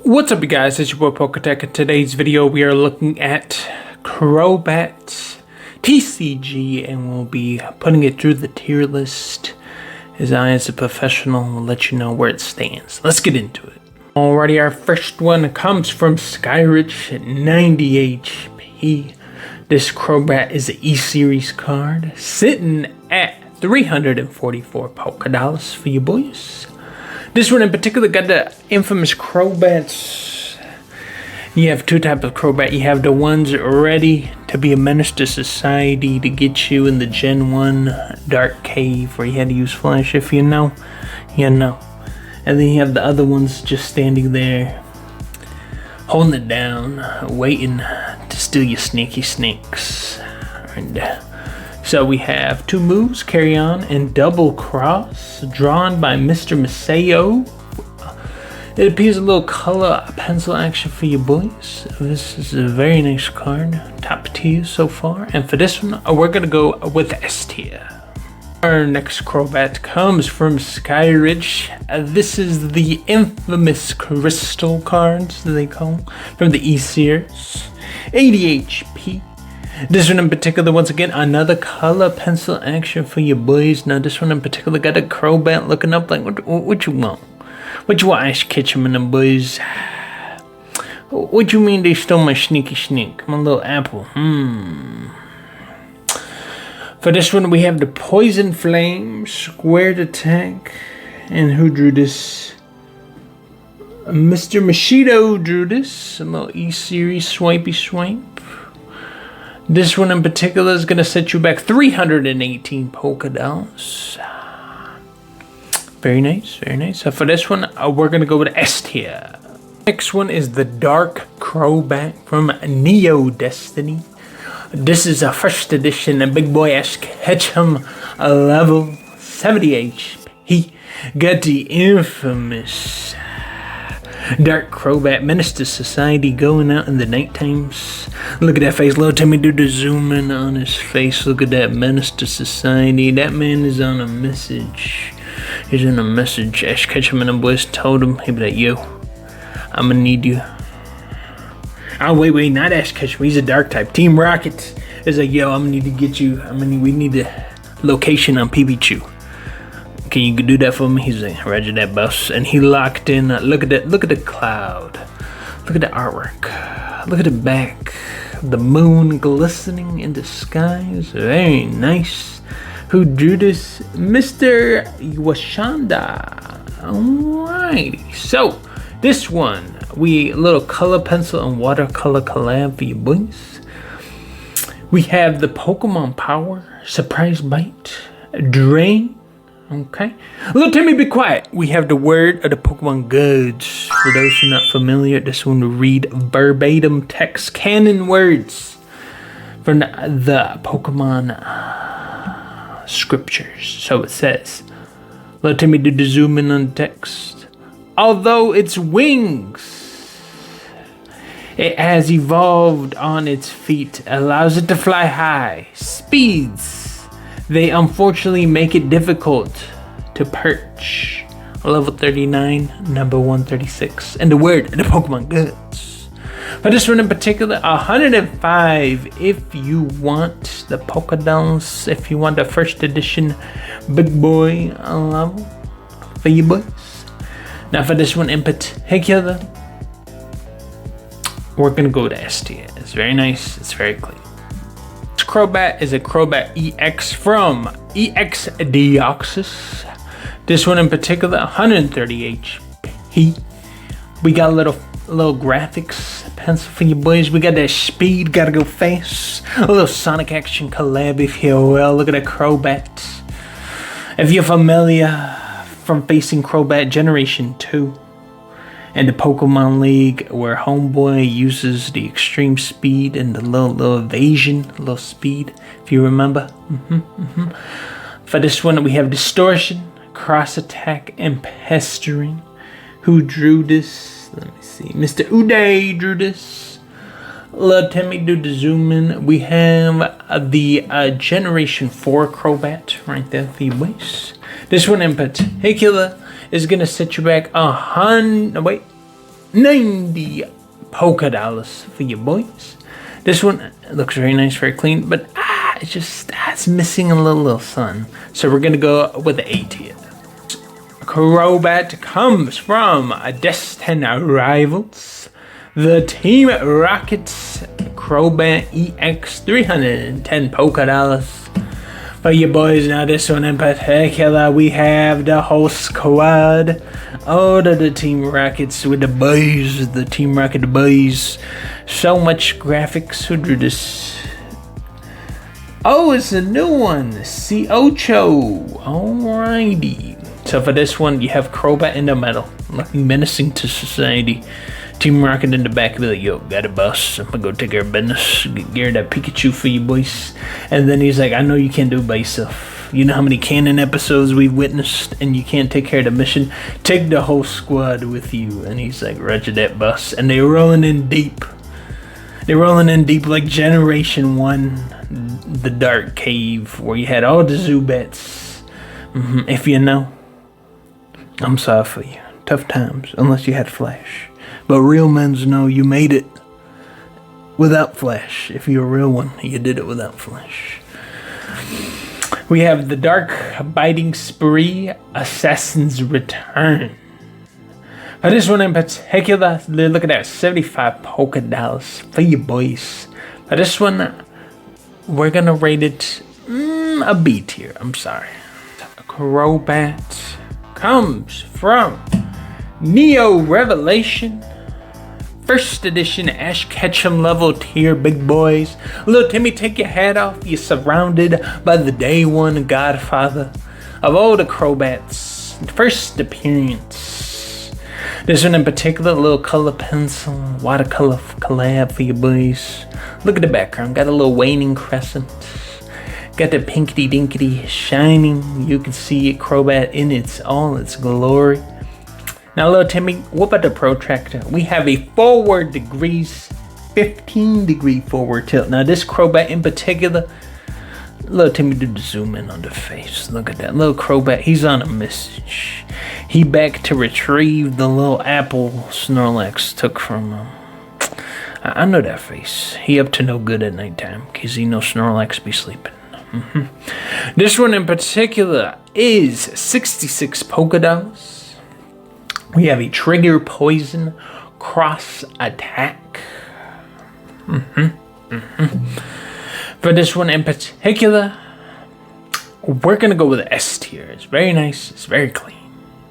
What's up, you guys? It's your boy PokaTech. In today's video, we are looking at Crobat TCG, and we'll be putting it through the tier list. As I, as a professional, will let you know where it stands. Let's get into it. Alrighty, our first one comes from Skyrich at 90 HP. This Crobat is an E-Series card, sitting at 344 Poké Dollars for you boys. This one in particular got the infamous Crobats. You have two types of Crobat. You have the ones ready to be a menace to society, to get you in the Gen 1 Dark Cave where you had to use Flash. If you know, you know. And then you have the other ones just standing there, holding it down, waiting to steal your sneaky snakes. And so we have two moves, Carry On and Double Cross, drawn by Mr. Maseo. It appears a little color pencil action for you boys. This is a very nice card, top tier so far. And for this one, we're gonna go with S tier. Our next Crobat comes from Skyrich. This is the infamous Crystal cards, they call them, from the E-Series. 80 HP. This one in particular, once again, another color pencil action for your boys. Now this one in particular got a Crobat looking up like, what you want? What you want, Ash Ketchum and them boys? What you mean they stole my sneaky snake? My little apple. For this one, we have the Poison Flame, Squared Attack. And who drew this? Mr. Mashido drew this. A little E-Series swipey swipe. This one in particular is going to set you back 318 Poké Dollars. Very nice, very nice. So for this one, we're going to go with S tier. Next one is the Dark Crobat from Neo Destiny. This is a first edition, a big boy Ash Ketchum, level 70 HP. Got the infamous Dark Crobat, menace to society, going out in the night times. Look at that face. Little Timmy do the zoom in on his face. Look at that, menace to society. That man is on a message. He's on a message. Ash Ketchum and the boys told him. He'd be like, yo, I'm gonna need you. Oh, wait, not Ash Ketchum. He's a dark type. Team Rocket is like, yo, I'm gonna need to get you. We need a location on PBChew. Can you do that for me? He's like, roger that, boss. And he locked in. Look at that. Look at the cloud. Look at the artwork. Look at the back. The moon glistening in the skies. Very nice. Who drew this? Mr. Washanda. Alrighty. So, this one, we little color pencil and watercolor collab for you boys. We have the Pokemon Power, Surprise Bite, Drain. Okay. Little Timmy, be quiet. We have the word of the Pokemon Gods. For those who are not familiar, this one will read verbatim text, canon words from the Pokemon scriptures. So it says, Little Timmy did the zoom in on the text. Although its wings, it has evolved on its feet, allows it to fly high. Speeds, they unfortunately make it difficult to perch. Level 39, number 136. And the word of the Pokemon Goods. For this one in particular, 105 if you want the Poké Dollars, if you want the first edition big boy level for you boys. Now for this one in particular, we're gonna go to S tier. It's very nice, it's very clean. Crobat is a Crobat EX from EX Deoxys. This one in particular, 130 HP. We got a little graphics pencil for you boys. We got that speed, gotta go fast. A little Sonic Action collab, if you will. Look at that Crobat. If you're familiar from facing Crobat Generation 2 and the Pokemon League, where Homeboy uses the extreme speed and the little evasion, little speed, if you remember. For this one, we have Distortion, Cross Attack, and Pestering. Who drew this? Let me see. Mr. Uday drew this. Little Timmy do the zoom in. We have the Generation 4 Crobat right there for you boys. This one in particular is gonna set you back 90 polka dollars for you boys. This one looks very nice, very clean, but it's missing a little sun. So we're gonna go with the A tier. Crobat comes from Destined Rivals. The Team Rocket's Crobat EX 310 polka dollars for you boys. Now this one in particular, we have the whole squad. Oh, the Team Rockets with the boys, the Team Rocket boys. So much graphics. Who drew this? Oh, it's a new one. C. Ocho. Alrighty. So for this one, you have Crobat in the middle, looking menacing to society. Team Rocket in the back, be like, yo, got a bus. I'm gonna go take care of business. Get that Pikachu for you boys. And then he's like, I know you can't do it by yourself. You know how many canon episodes we've witnessed and you can't take care of the mission? Take the whole squad with you. And he's like, roger that, bus. And they're rolling in deep. They're rolling in deep like Generation 1, the Dark Cave, where you had all the Zubats. If you know, I'm sorry for you. Tough times, unless you had Flash. But real men's know you made it without Flash. If you're a real one, you did it without Flash. We have the Dark Biting Spree, Assassin's Return. Now this one in particular, look at that, 75 polka dollars for you boys. Now this one, we're gonna rate it a B tier. I'm sorry. Crobat comes from Neo Revelation. First edition Ash Ketchum level tier, big boys. Little Timmy, take your hat off. You're surrounded by the day one godfather of all the Crobats. First appearance. This one in particular, a little color pencil, watercolor collab for you boys. Look at the background, got a little waning crescent. Got the pinkety dinkety shining. You can see it, Crobat in all its glory. Now, little Timmy, what about the protractor? We have a forward degrees, 15 degree forward tilt. Now, this Crobat in particular, little Timmy did the zoom in on the face. Look at that little Crobat. He's on a message. He back to retrieve the little apple Snorlax took from him. I know that face. He up to no good at nighttime because he knows Snorlax be sleeping. This one in particular is 66 polka dollars. We have a Trigger Poison Cross Attack. For this one in particular, we're gonna go with the S tier. It's very nice, it's very clean.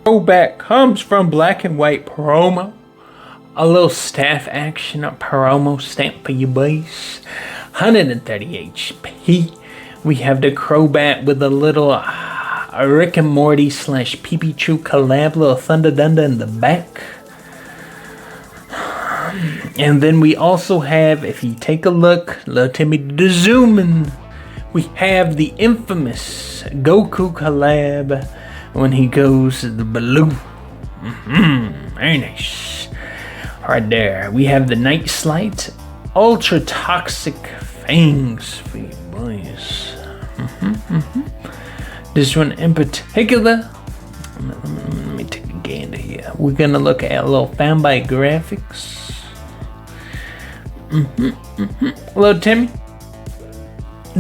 Crobat comes from Black and White promo. A little staff action promo stamp for you boys. 130 HP. We have the Crobat with a little Rick and Morty / Pipichu collab, little Thunder Dunda in the back. And then we also have, if you take a look, little Timmy the zoom in, we have the infamous Goku collab when he goes to the balloon. Very nice. Right there, we have the Night Slight, Ultra Toxic Fangs for you boys. This one in particular, let me take a gander here. We're gonna look at a little fanboy graphics. Hello, Timmy.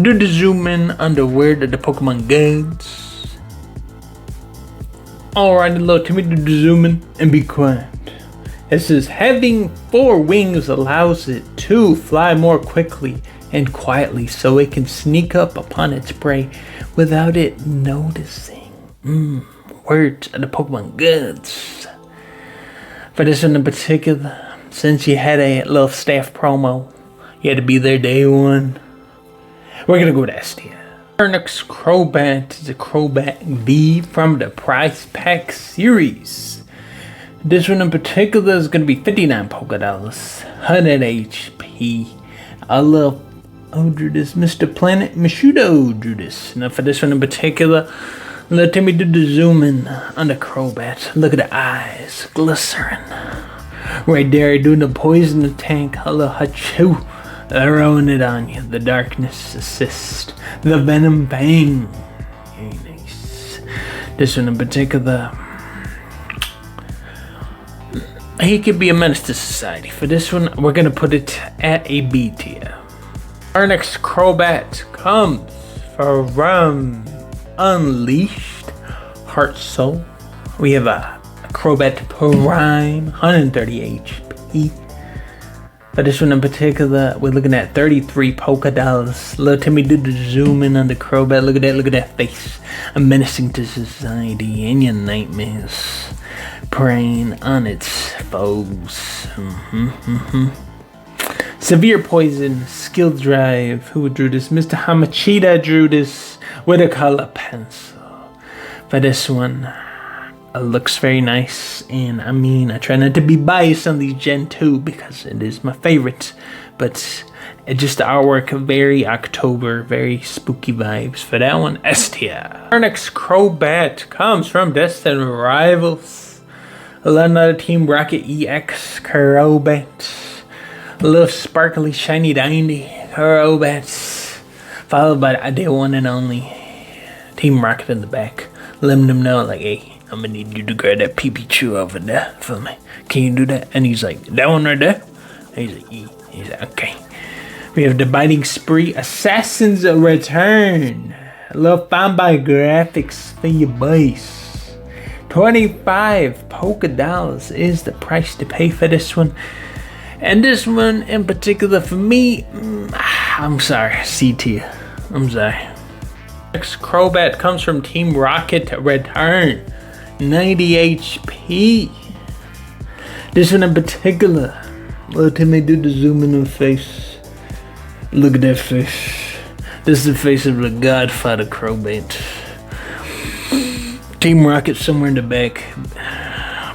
Do the zoom in under where the Pokemon goods. Alright, little Timmy, do the zoom in and be quiet. It says having 4 wings allows it to fly more quickly and quietly so it can sneak up upon its prey without it noticing. Words of the Pokemon goods. For this one in particular, since you had a little staff promo, you had to be there day one. We're gonna go with S tier. Our next Crobat is a Crobat V from the Prize Pack series. This one in particular is gonna be 59 polka dollars, 100 HP. I love drew this, Mr. Planet Mishudo drew this. Now for this one in particular, let Timmy do the zoom in on the Crobat. Look at the eyes, glycerin. Right there, doing the poison tank, hello Hachu. Throwing it on you, the darkness assist, the venom bang. Very nice. This one in particular, He could be a menace to society. For this one, we're gonna put it at a B tier. Our next Crobat comes from Unleashed Heart Soul. We have a Crobat Prime, 130 HP. For this one in particular, we're looking at 33 polka dollars. Little Timmy do the zoom in on the Crobat. Look at that face. A menacing to society and your nightmares. Preying on its foes. Severe poison, skill drive. Who drew this? Mr. Hamachita drew this with a color pencil. For this one, it looks very nice, and I mean, I try not to be biased on these Gen 2 because it is my favorite, but it's just the artwork, very October, very spooky vibes. For that one, S tier. Our next Crobat comes from Destined Rivals. Another Team Rocket EX Crobat. A little sparkly, shiny, dandy Crobats. Followed by the one and only Team Rocket in the back. Letting them know, like, hey, I'm gonna need you to grab that Pikachu over there for me. Can you do that? And he's like, that one right there? And he's like, yeah. He's like, okay. We have the Biting Spree, Assassin's Return. A little fun by graphics for your boys. 25 polka dollars is the price to pay for this one. And this one in particular for me, I'm sorry, C tier. I'm sorry. Next Crobat comes from Team Rocket Return. 90 HP. This one in particular, let me do the zoom in the face. Look at that face. This is the face of the Godfather Crobat. Team Rocket somewhere in the back.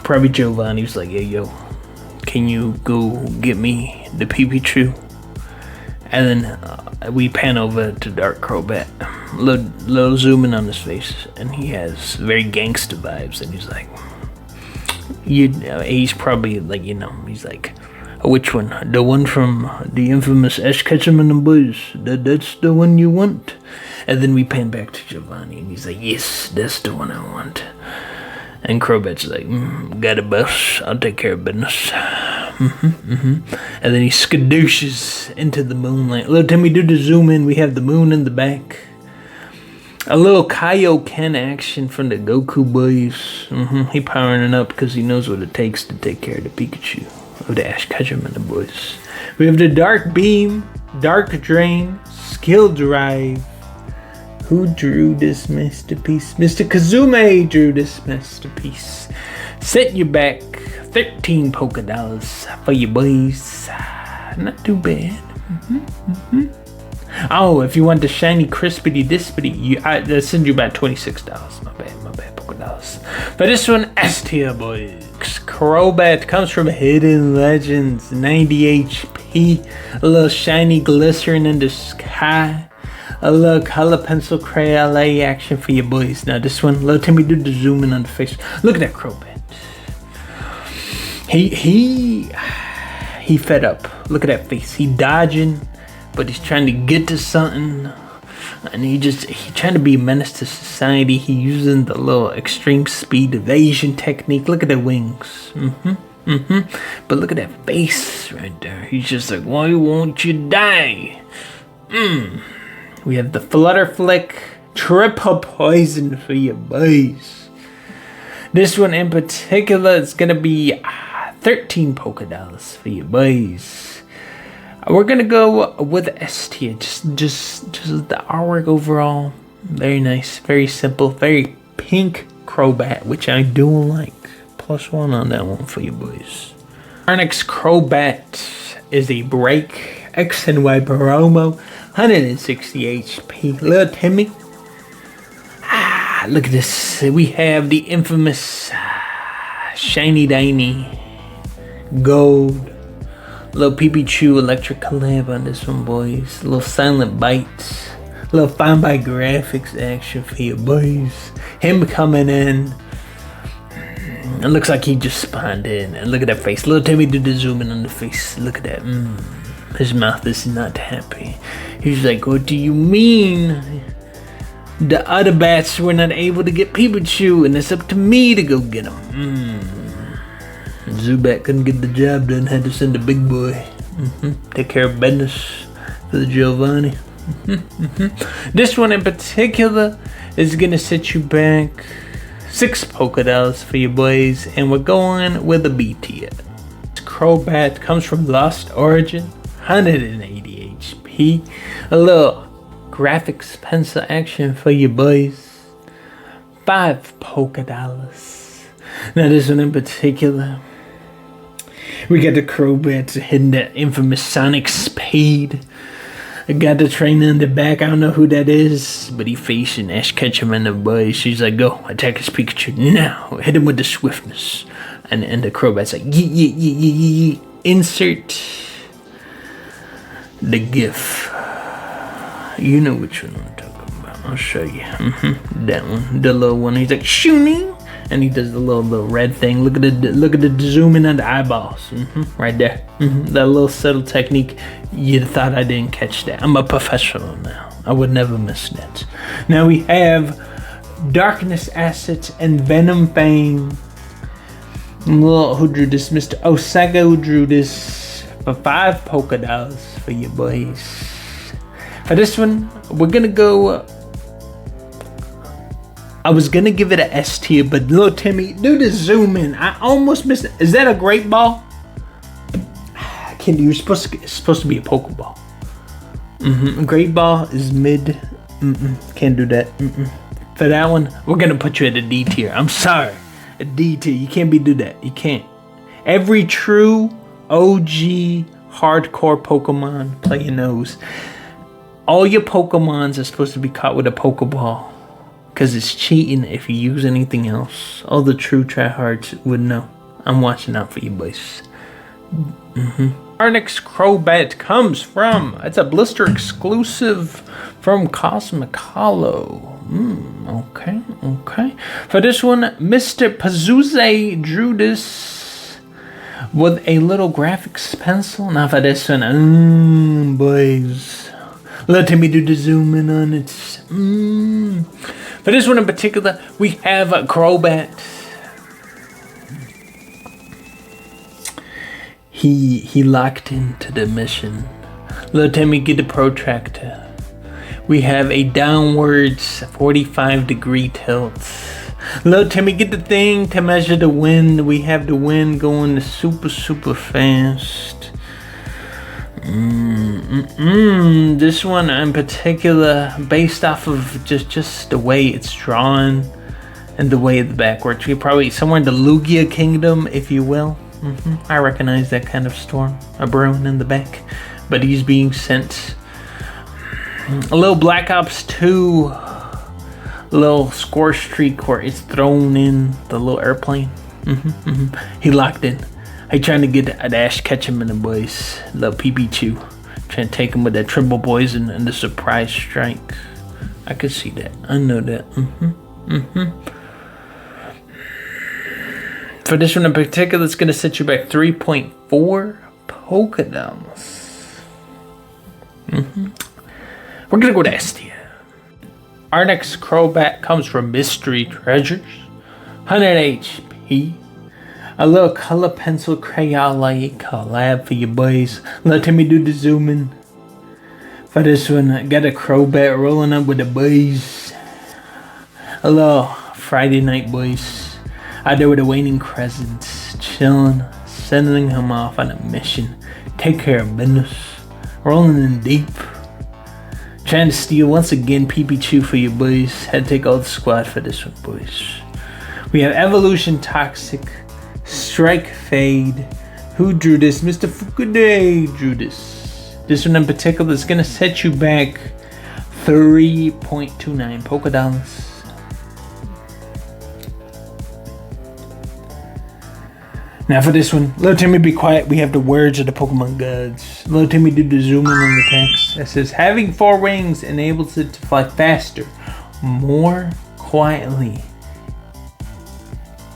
Probably Giovanni's like, hey yo, can you go get me the Pikachu? And then we pan over to Dark Crobat. Little zooming on his face, and he has very gangster vibes. And he's like, he's probably like, he's like, which one? The one from the infamous Ash Ketchum and the Boys. That's the one you want? And then we pan back to Giovanni, and he's like, yes, that's the one I want. And Crobat's like, got it, boss. I'll take care of business. And then he skadooshes into the moonlight. Little Timmy do the zoom in. We have the moon in the back. A little Kaioken action from the Goku boys. He powering it up because he knows what it takes to take care of the Pikachu of the Ash Ketchum and the boys. We have the Dark Beam, Dark Drain, Skill Drive. Who drew this masterpiece? Mr. Kazume drew this masterpiece. Set you back 13 polka dollars for your boys. Not too bad. Oh, if you want the shiny crispity dispity, I'll send you about $26. My bad, polka dollars. But this one, S tier, boys. Crobat comes from Hidden Legends, 90 HP. A little shiny glycerin in the sky. A little color pencil crayon action for your boys. Now this one, little Timmy do the zoom in on the face. Look at that Crobat. He fed up. Look at that face. He dodging, but he's trying to get to something. And he trying to be a menace to society. He using the little extreme speed evasion technique. Look at the wings. But look at that face right there. He's just like, why won't you die? We have the Flutter Flick, triple poison for your boys. This one in particular is gonna be 13 polka dollars for your boys. We're gonna go with S tier. Just the artwork overall, very nice, very simple, very pink Crobat, which I do like. +1 on that one for you boys. Our next Crobat is a Break X and Y promo, 160 HP. Little Timmy. Look at this. We have the infamous Shiny Diny Gold. Little Pikachu electric collab on this one, boys. Little Silent Bites. Little Fine by Graphics action for your boys. Him coming in. It looks like he just spawned in. And look at that face. Little Timmy did the zoom in on the face. Look at that. His mouth is not happy. He's like, what do you mean? The other bats were not able to get Pikachu, and it's up to me to go get him. Zubat couldn't get the job done, had to send a big boy. Take care of business for the Giovanni. This one in particular is gonna set you back 6 Pokédollars for your boys, and we're going with a B tier. Crobat comes from Lost Origin, 180 HP. A little graphics pencil action for your boys. 5 Pokédollars. Now this one in particular, we got the Crobat hitting that infamous Sonic Speed. I got the trainer in the back. I don't know who that is, but he facing Ash Ketchum and the boys. She's like, go attack his Pikachu now. Hit him with the swiftness. And the Crobat's like, yee. Insert the GIF. You know which one I'm talking about. I'll show you. That one, the little one. He's like, shooting, and he does the little red thing. Look at the zoom in on the eyeballs. Right there. That little subtle technique. You thought I didn't catch that. I'm a professional now. I would never miss that. Now we have Darkness Assets and Venom Fang. Who drew this? Mr. Osaka who drew this for 5 Pokédollars for your boys. For this one, we're gonna go. I was gonna give it a S tier, but little Timmy, do the zoom in. I almost missed it. Is that a great ball? You're supposed to. It's supposed to be a Pokeball. A great ball is mid. Can't do that. For that one, we're gonna put you at a D tier. I'm sorry. A D tier. You can't do that. You can't. Every true OG hardcore Pokemon player knows all your Pokemons are supposed to be caught with a Pokeball, because it's cheating if you use anything else. All the true tryhards would know. I'm watching out for you boys. Our next Crobat comes from, it's a blister exclusive from Cosmic Hollow. Okay. For this one, Mr. Pazuzu drew this with a little graphics pencil. Now for this one, boys, let me do the zoom in on it. For this one in particular, we have a Crobat. He locked into the mission. Let me get the protractor. We have a downwards 45-degree tilt. Let me get the thing to measure the wind. We have the wind going super fast. This one in particular, based off of just the way it's drawn and the way the back works. We're probably somewhere in the Lugia Kingdom, if you will. I recognize that kind of storm, a brewing in the back, but he's being sent. A little Black Ops 2, a little score streak where it's thrown in the little airplane. He locked in. He trying to get an Ash Ketchum in the boys, little Pikachu, trying to take him with that triple poison and the surprise strike. I could see that. I know that. For this one in particular, it's going to set you back 3.4 Pokédollars. We're going to go to S tier. Our next Crobat comes from Mystery Treasures. 100 HP. A little color pencil Crayola collab for your boys. Let me do the zooming. For this one, I got a Crobat rolling up with the boys. A little Friday night boys. Out there with the waning crescents, chilling, sending him off on a mission. Take care of business. Rolling in deep. Trying to steal once again Pikachu for your boys. Had to take all the squad for this one, boys. We have Evolution Toxic, Strike Fade. Who drew this? Mr. Fukude drew this. This one in particular is going to set you back 3.29 Pokédollars. Now for this one, little Timmy be quiet. We have the words of the Pokemon gods. Little Timmy do the zooming on the text. It says, having 4 wings enables it to fly faster, more quietly.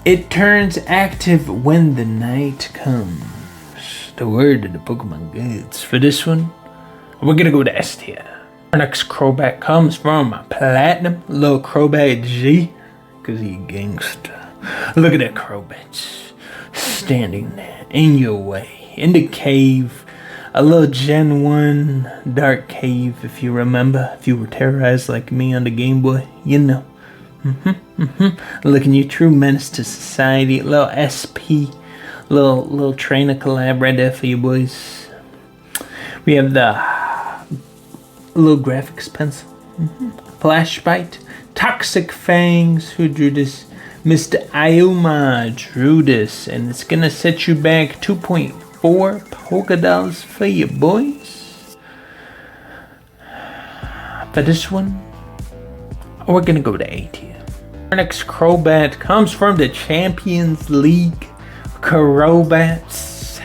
It turns active when the night comes. The word of the Pokemon gods. For this one, we're gonna go to S tier. Our next Crobat comes from Platinum, little Crobat G, cause he a gangster. Look at that Crobat. standing in your way. In the cave, a little Gen 1 dark cave, if you remember. If you were terrorized like me on the Game Boy, you know. Looking you true menace to society. A little SP, little trainer collab right there for you boys. We have the little graphics pencil. Flashbite. Toxic Fangs. Who drew this? Mr. Ioma drew this, and it's gonna set you back 2.4 Pokédollars for you boys. For this one, we're gonna go to A tier. Our next Crobat comes from the Champions League. Crobats.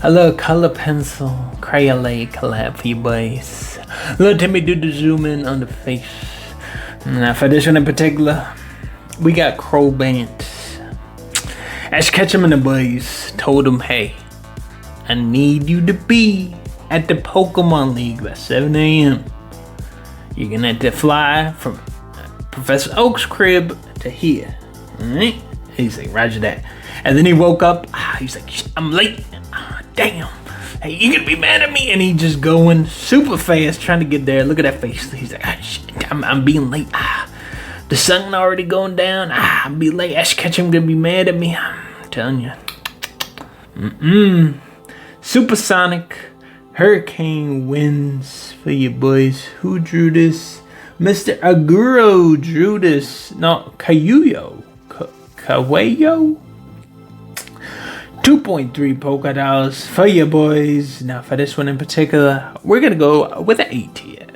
A little color pencil Crayola collab for you boys. Little Timmy do the zoom in on the face. Now for this one in particular, we got Crobat. Ash Ketchum and the boys told him, hey, I need you to be at the Pokemon League by 7 a.m. You're gonna have to fly from Professor Oak's crib to here. Alright? He's like, roger that. And then he woke up, he's like, I'm late. Damn. Hey, you gonna be mad at me? And he just going super fast trying to get there. Look at that face. He's like, I'm being late. The sun already going down. I'll be late. Ash Ketchum gonna be mad at me. I'm telling you. Supersonic Hurricane Winds for you boys. Who drew this? Mr. Aguro drew this. No, Kayuyo. Kawayo? 2.3 Pokédollars for you boys. Now for this one in particular, we're gonna go with an A tier.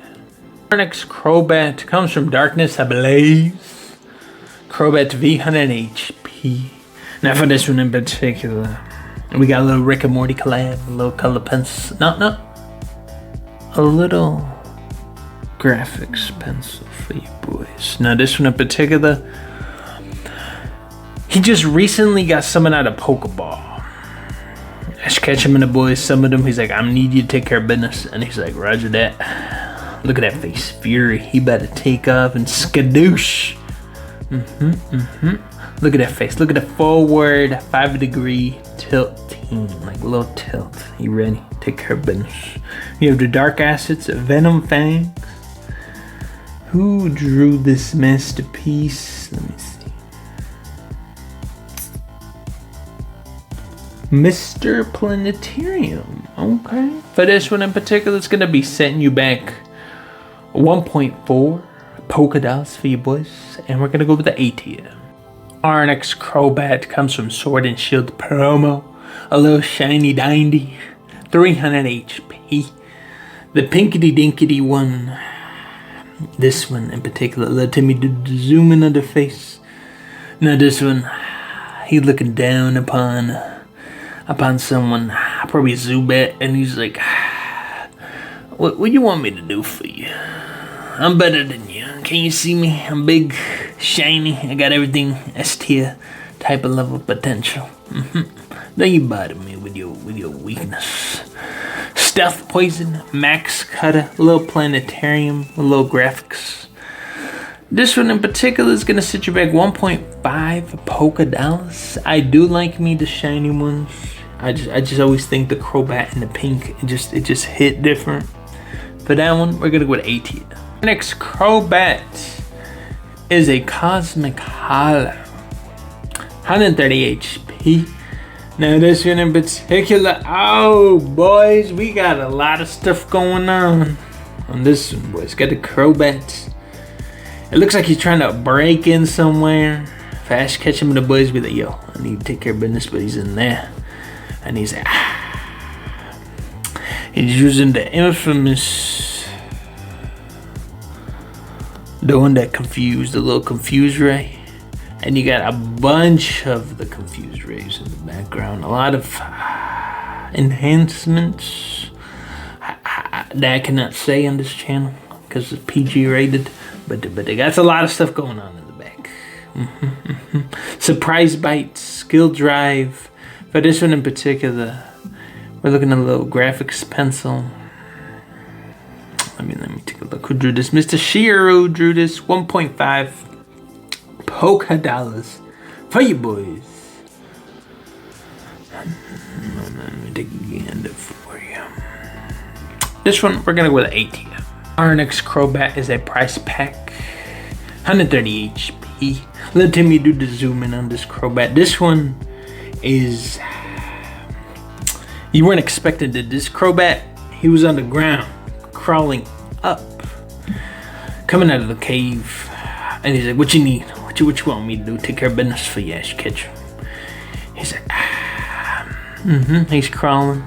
Our next Crobat comes from Darkness Ablaze. Crobat V100 HP. Now for this one in particular, we got a little Rick and Morty collab, a little color pencil. No. A little graphics pencil for you boys. Now this one in particular, he just recently got summoned out of Pokeball. Ash Ketchum and the boys summoned him. He's like, I need you to take care of business. And he's like, roger that. Look at that face. Fury. He better take off and skadoosh. Look at that face. Look at the forward 5-degree tilting. Like a little tilt. You ready? Take care of business. You have the Dark Assets, Venom Fangs. Who drew this masterpiece? Let me see. Mr. Planetarium. Okay. For this one in particular, it's going to be setting you back 1.4 Pokédollars for you boys. And we're going to go with the A tier. Our next Crobat comes from Sword and Shield promo. A little shiny dindy. 300 HP. The pinkity dinkity one. This one in particular. Let me zoom in on the face. Now this one, he looking down upon someone, probably Zubat, and he's like, what do you want me to do for you? I'm better than you. Can you see me? I'm big, shiny, I got everything S tier type of level potential. Don't you bother me with your weakness. Stealth Poison, Max Cutter, a little Planetarium, a little graphics. This one in particular is going to set you back 1.5 Pokédollars. I do like me the shiny ones. I just always think the Crobat and the pink, it just hit different. For that one, we're going to go with A tier. Next Crobat is a Cosmic Hollow. 130 HP. Now this one in particular, oh boys, we got a lot of stuff going on this one, boys. Got the Crobat. It looks like he's trying to break in somewhere. Fast catch him and the boys be like, yo, I need to take care of business, but he's in there. And he's like, He's using the infamous, the one that confused, the little confuse ray. And you got a bunch of the confused rays in the background. A lot of enhancements that I cannot say on this channel because it's PG rated. But they got a lot of stuff going on in the back. Surprise Bite, Skill Drive. For this one in particular, we're looking at a little graphics pencil. Let me take a look. Who drew this? Mr. Shiro drew this. 1.5 Pokédollars for you boys. Let me take a gander for you. This one, we're gonna go with 18. Our next Crobat is a price pack. 130 HP. Let Timmy do the zoom in on this Crobat. This one is... You weren't expecting that this Crobat, he was on the ground, crawling up, coming out of the cave. And he's like, what you need? What you want me to do? Take care of business for you, Ash Ketchum. He's like, he's crawling.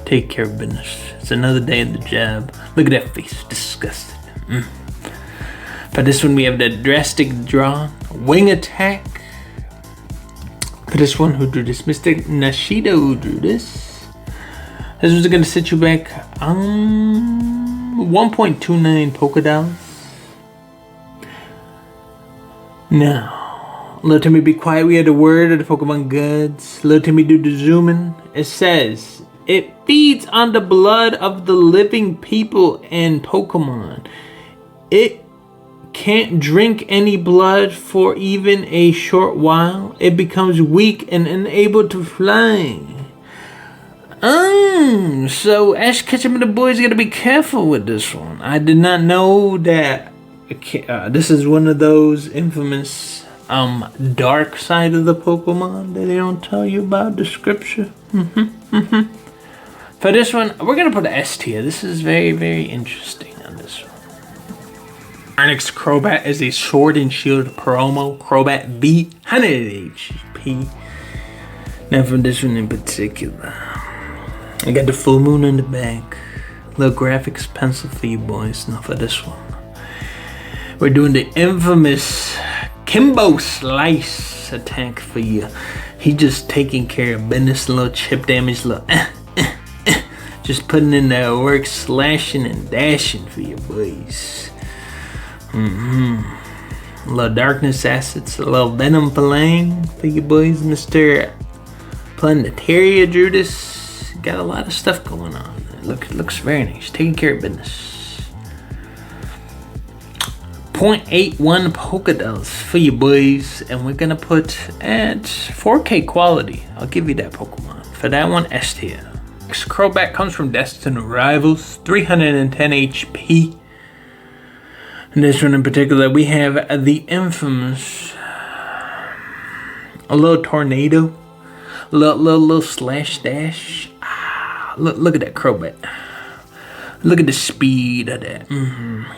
Take care of business. It's another day at the job. Look at that face, disgusted. For this one, we have the drastic draw, wing attack. For this one, who drew this? Mr. Nashido drew this. This was gonna set you back 1.29 Pokédollars. Now, let Timmy be quiet. We had a word of the Pokemon Gods. Let Timmy do the zooming. It says, it feeds on the blood of the living people and Pokemon. It can't drink any blood for even a short while. It becomes weak and unable to fly. So Ash Ketchum and the boys gotta be careful with this one. I did not know that this is one of those infamous dark side of the Pokemon that they don't tell you about the scripture. For this one, we're gonna put an S tier. This is very, very interesting on this one. Our next Crobat is a Sword and Shield promo. Crobat V, 100 HP. Now for this one in particular, I got the full moon in the back. Little graphics pencil for you boys. Now for this one, we're doing the infamous Kimbo Slice attack for you. He just taking care of business, little chip damage, little just putting in that work, slashing and dashing for you boys. A little darkness assets, a little venom playing for you boys. Mr. Planetaria drew this. Got a lot of stuff going on. It looks very nice. Taking care of business. 0.81 Pokédollars for you boys. And we're gonna put at 4K quality. I'll give you that Pokemon. For that one, S tier. Next Crobat comes from Destined Rivals. 310 HP. And this one in particular, we have the infamous a little tornado, little slash dash. Look at that Crobat. Look at the speed of that.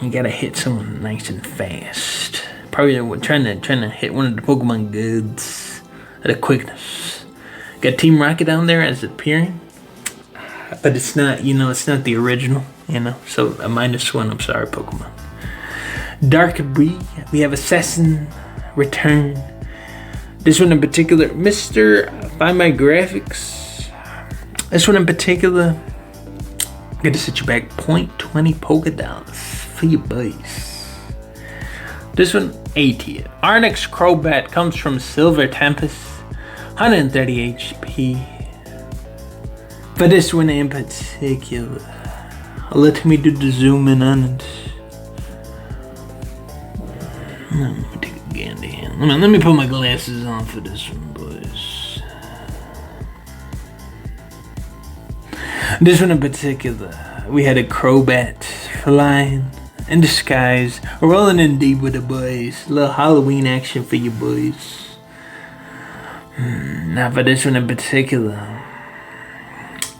You gotta hit someone nice and fast. Probably trying to hit one of the Pokemon Gods at a quickness. Got Team Rocket down there as appearing, but it's not. It's not the original. So a -1. I'm sorry, Pokemon. Dark Bee, we have Assassin Return. This one in particular, Mr. Find My Graphics. This one in particular, I'm gonna set you back 0.20 Pokédollars for your boys. This one, A tier. Our next Crobat comes from Silver Tempest, 130 HP. For this one in particular, let me do the zoom in on it. Let me take a gander here. Let me put my glasses on for this one, boys. This one in particular, we had a Crobat flying in the skies, rolling in deep with the boys. A little Halloween action for you boys. Now for this one in particular,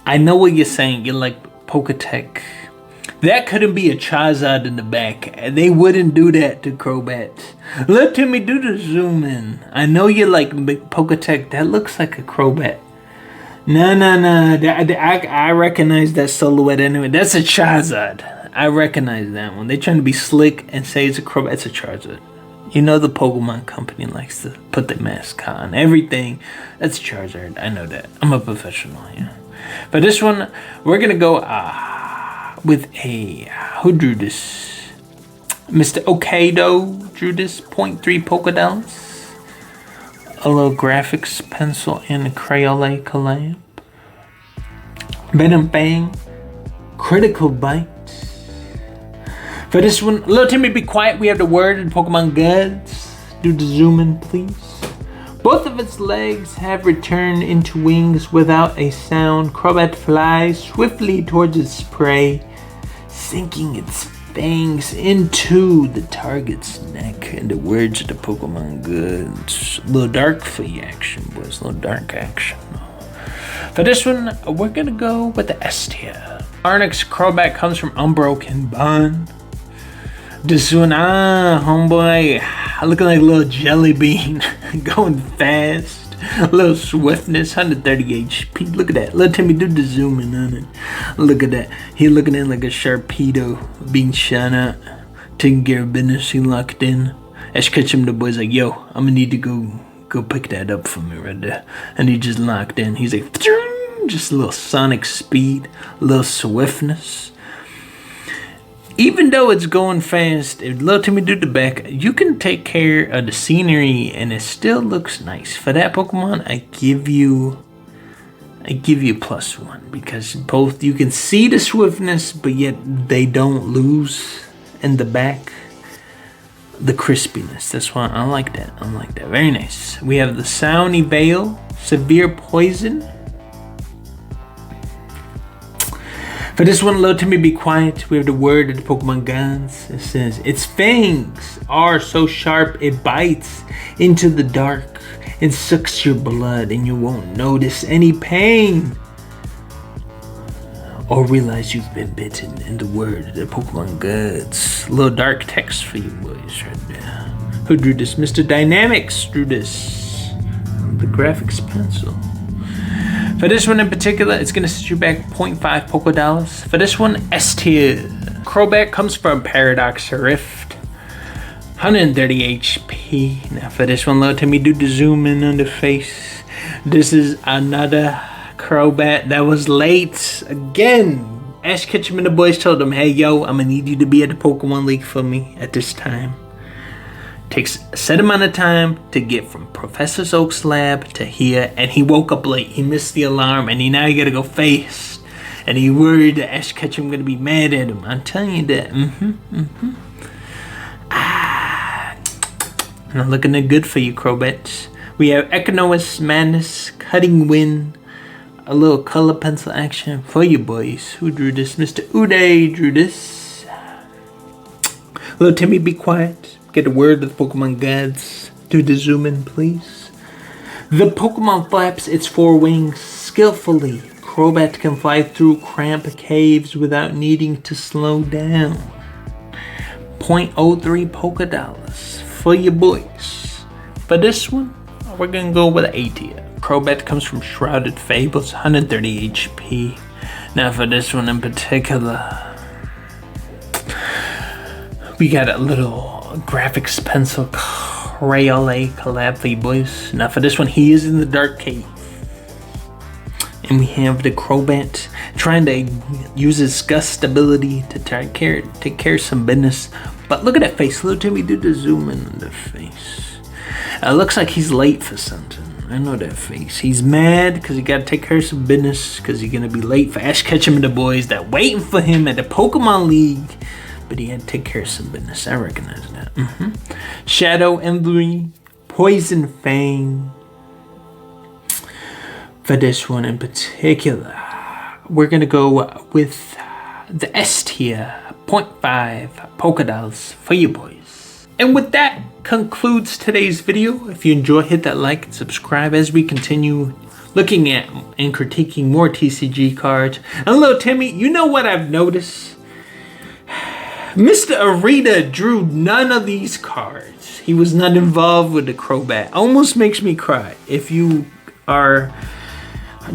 I know what you're saying. You're like PokaTech. That couldn't be a Charizard in the back. They wouldn't do that to Crobat. Let Timmy do the zoom in. I know you're like PokaTech. That looks like a Crobat. No. I recognize that silhouette anyway. That's a Charizard. I recognize that one. They're trying to be slick and say it's a Crobat. It's a Charizard. The Pokemon company likes to put the mascot on everything. That's a Charizard. I know that. I'm a professional, But this one, we're gonna go with who drew this? Mr. Okado drew this. 0.3 Pokédollars. A little graphics pencil and a Crayola collab. Venom Bang. Critical Bite. For this one, little Timmy, be quiet. We have the word in Pokemon Gods. Do the zoom in, please. Both of its legs have returned into wings without a sound. Crobat flies swiftly towards its prey, sinking its fangs into the target's neck. In the words of the Pokemon goods, a little dark for you action, boys. A little dark action. For this one, we're gonna go with the S tier. Our next Crobat comes from Unbroken Bond. This one, homeboy, looking like a little jelly bean, going fast. A little swiftness, 130 HP. Look at that. Let Timmy do the zoom in on it. Look at that. He looking in like a Sharpedo being shot out. Taking care of business. He locked in. Ash Ketchum, the boy's like, yo, I'm gonna need to go pick that up for me right there. And he just locked in. He's like, just a little sonic speed, a little swiftness. Even though it's going fast, if Little Timmy do the back, you can take care of the scenery and it still looks nice. For that Pokemon, I give you +1 because both you can see the swiftness, but yet they don't lose in the back the crispiness. That's why I like that. I like that. Very nice. We have the Sound Veil, Severe Poison. For this one, Little Timmy, be quiet. We have the word of the Pokemon gods. It says, its fangs are so sharp it bites into the dark and sucks your blood, and you won't notice any pain or realize you've been bitten. In the word of the Pokemon gods. A little dark text for you boys right there. Who drew this? Mr. Dynamics drew this. The graphics pencil. For this one in particular, it's gonna set you back 0.5 Poké. For this one, S tier. Crobat comes from Paradox Rift, 130 HP. Now for this one, Little Timmy, do the zoom in on the face. This is another Crobat that was late again. Ash Ketchum and the boys told him, hey yo, I'm gonna need you to be at the Pokemon League for me at this time. Takes a set amount of time to get from Professor Oak's lab to here, and he woke up late. He missed the alarm, and now he gotta go face. And he worried that Ash Ketchum gonna be mad at him. I'm telling you that. Not looking that good for you, Crobats. We have Economist Madness, Cutting Wind, a little color pencil action for you boys. Who drew this? Mr. Uday drew this. Little Timmy, be quiet. Get the word of the Pokemon gods. Do the zoom in, please. The Pokemon flaps its 4 wings skillfully. Crobat can fly through cramped caves without needing to slow down. 0.03 Poké for your boys. For this one, we're gonna go with an A tier. Crobat comes from Shrouded Fables, 130 HP. Now for this one in particular, we got a little graphics pencil Crayola collab for you boys. Now for this one, he is in the dark cave. And we have the Crobat trying to use his gust ability to take care of some business. But look at that face. Little Timmy, do the zoom in on the face. It looks like he's late for something. I know that face. He's mad because he got to take care of some business because he's going to be late for Ash Ketchum and the boys that waiting for him at the Pokemon League. But he had to take care of some business. I recognize that. Shadow Emblem, Poison Fang. For this one in particular, we're gonna go with the S tier, 0.5 Poké for you boys. And with that concludes today's video. If you enjoy, hit that like and subscribe as we continue looking at and critiquing more TCG cards. And Little Timmy, you know what I've noticed? Mr. Arita drew none of these cards. He was not involved with the Crobat. Almost makes me cry. If you are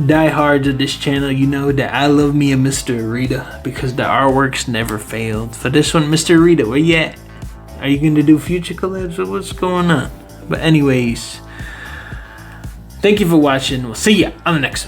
diehards of this channel, you know that I love me a Mr. Arita because the artworks never failed. For this one, Mr. Arita, where you at? Are you gonna do future collabs or what's going on? But anyways, thank you for watching. We'll see ya on the next one.